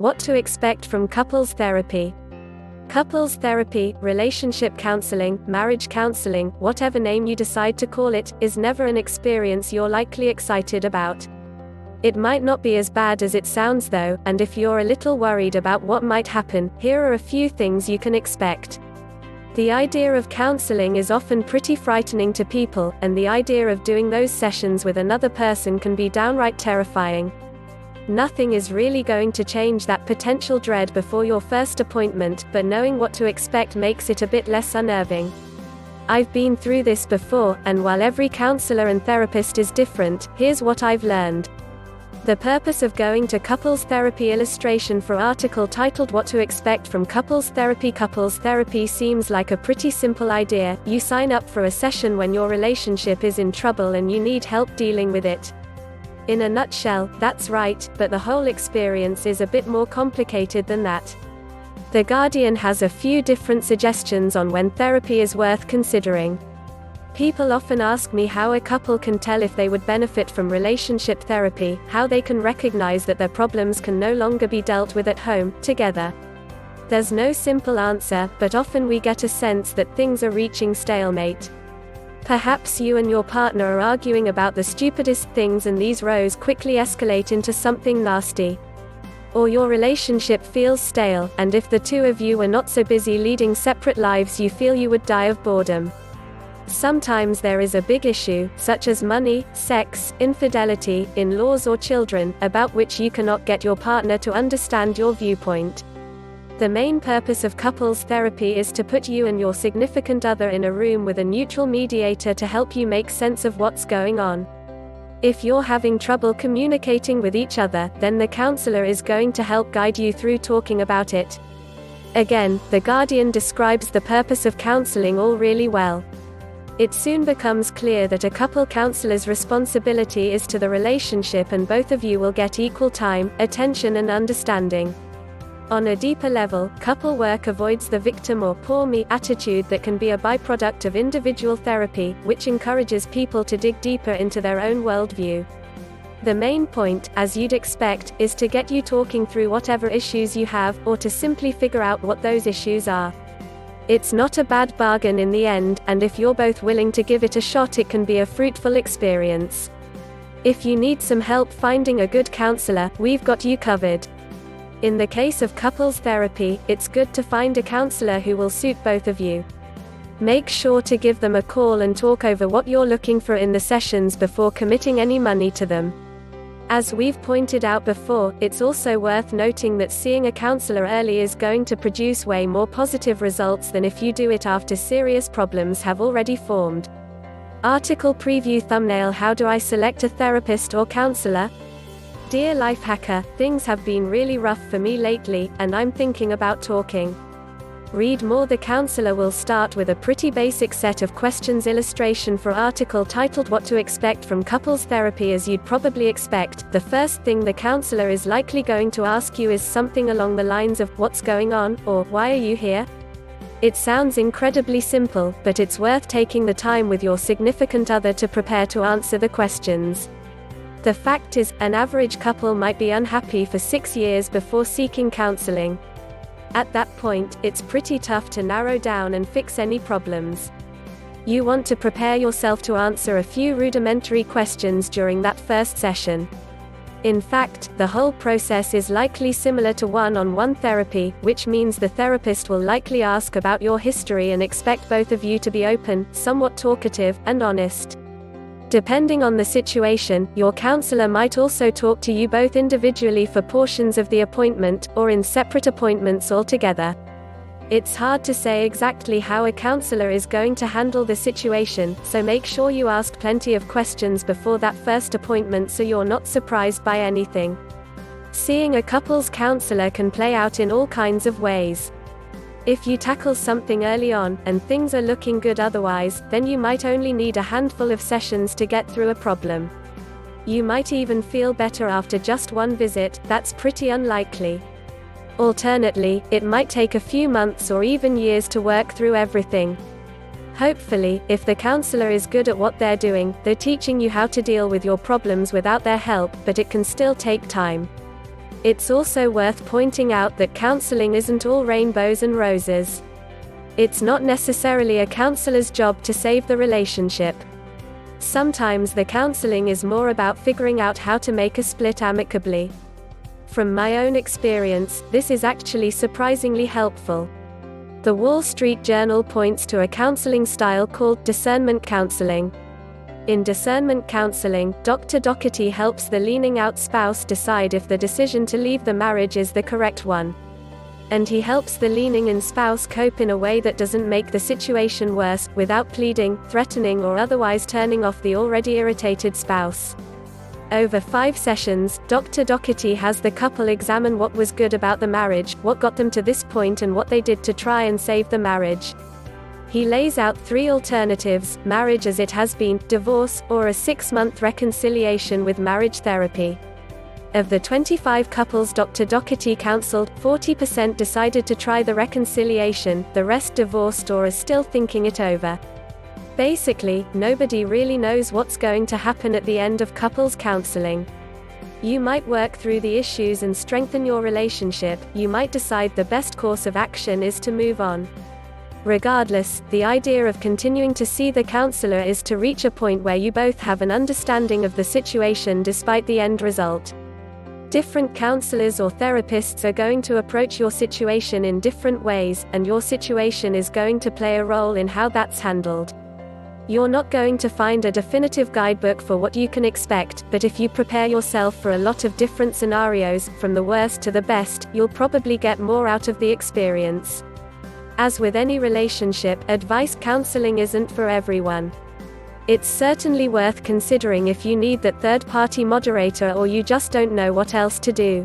What to expect from couples therapy. Couples therapy, relationship counseling, marriage counseling, whatever name you decide to call it, is never an experience you're likely excited about. It might not be as bad as it sounds though, and if you're a little worried about what might happen, here are a few things you can expect. The idea of counseling is often pretty frightening to people, and the idea of doing those sessions with another person can be downright terrifying. Nothing is really going to change that potential dread before your first appointment, but knowing what to expect makes it a bit less unnerving. I've been through this before, and while every counselor and therapist is different, here's what I've learned. The purpose of going to couples therapy. Illustration for article titled What to Expect from Couples Therapy. Couples therapy seems like a pretty simple idea. You sign up for a session when your relationship is in trouble and you need help dealing with it. In a nutshell, that's right, but the whole experience is a bit more complicated than that. The Guardian has a few different suggestions on when therapy is worth considering. People often ask me how a couple can tell if they would benefit from relationship therapy, how they can recognize that their problems can no longer be dealt with at home, together. There's no simple answer, but often we get a sense that things are reaching stalemate. Perhaps you and your partner are arguing about the stupidest things and these rows quickly escalate into something nasty. Or your relationship feels stale, and if the two of you were not so busy leading separate lives you feel you would die of boredom. Sometimes there is a big issue, such as money, sex, infidelity, in-laws or children, about which you cannot get your partner to understand your viewpoint. The main purpose of couples therapy is to put you and your significant other in a room with a neutral mediator to help you make sense of what's going on. If you're having trouble communicating with each other, then the counselor is going to help guide you through talking about it. Again, The Guardian describes the purpose of counseling all really well. It soon becomes clear that a couple counselor's responsibility is to the relationship, and both of you will get equal time, attention and understanding. On a deeper level, couple work avoids the victim or poor me attitude that can be a byproduct of individual therapy, which encourages people to dig deeper into their own worldview. The main point, as you'd expect, is to get you talking through whatever issues you have, or to simply figure out what those issues are. It's not a bad bargain in the end, and if you're both willing to give it a shot it can be a fruitful experience. If you need some help finding a good counselor, we've got you covered. In the case of couples therapy, it's good to find a counselor who will suit both of you. Make sure to give them a call and talk over what you're looking for in the sessions before committing any money to them. As we've pointed out before, it's also worth noting that seeing a counselor early is going to produce way more positive results than if you do it after serious problems have already formed. Article preview thumbnail. How do I select a therapist or counselor? Dear Lifehacker, things have been really rough for me lately, and I'm thinking about talking. Read more. The counselor will start with a pretty basic set of questions. Illustration for article titled What to Expect from Couples Therapy. As you'd probably expect, the first thing the counselor is likely going to ask you is something along the lines of, "What's going on?" or "Why are you here?" It sounds incredibly simple, but it's worth taking the time with your significant other to prepare to answer the questions. The fact is, an average couple might be unhappy for 6 years before seeking counseling. At that point, it's pretty tough to narrow down and fix any problems. You want to prepare yourself to answer a few rudimentary questions during that first session. In fact, the whole process is likely similar to one-on-one therapy, which means the therapist will likely ask about your history and expect both of you to be open, somewhat talkative, and honest. Depending on the situation, your counselor might also talk to you both individually for portions of the appointment, or in separate appointments altogether. It's hard to say exactly how a counselor is going to handle the situation, so make sure you ask plenty of questions before that first appointment so you're not surprised by anything. Seeing a couples counselor can play out in all kinds of ways. If you tackle something early on, and things are looking good otherwise, then you might only need a handful of sessions to get through a problem. You might even feel better after just one visit. That's pretty unlikely. Alternately, it might take a few months or even years to work through everything. Hopefully, if the counselor is good at what they're doing, they're teaching you how to deal with your problems without their help, but it can still take time. It's also worth pointing out that counseling isn't all rainbows and roses. It's not necessarily a counselor's job to save the relationship. Sometimes the counseling is more about figuring out how to make a split amicably. From my own experience, this is actually surprisingly helpful. The Wall Street Journal points to a counseling style called discernment counseling. In discernment counseling, Dr. Doherty helps the leaning out spouse decide if the decision to leave the marriage is the correct one. And he helps the leaning in spouse cope in a way that doesn't make the situation worse, without pleading, threatening, or otherwise turning off the already irritated spouse. Over 5 sessions, Dr. Doherty has the couple examine what was good about the marriage, what got them to this point, and what they did to try and save the marriage. He lays out 3 alternatives: marriage as it has been, divorce, or a 6-month reconciliation with marriage therapy. Of the 25 couples Dr. Doherty counseled, 40% decided to try the reconciliation, the rest divorced or are still thinking it over. Basically, nobody really knows what's going to happen at the end of couples counseling. You might work through the issues and strengthen your relationship, you might decide the best course of action is to move on. Regardless, the idea of continuing to see the counselor is to reach a point where you both have an understanding of the situation despite the end result. Different counselors or therapists are going to approach your situation in different ways, and your situation is going to play a role in how that's handled. You're not going to find a definitive guidebook for what you can expect, but if you prepare yourself for a lot of different scenarios, from the worst to the best, you'll probably get more out of the experience. As with any relationship, advice counseling isn't for everyone. It's certainly worth considering if you need that third-party moderator or you just don't know what else to do.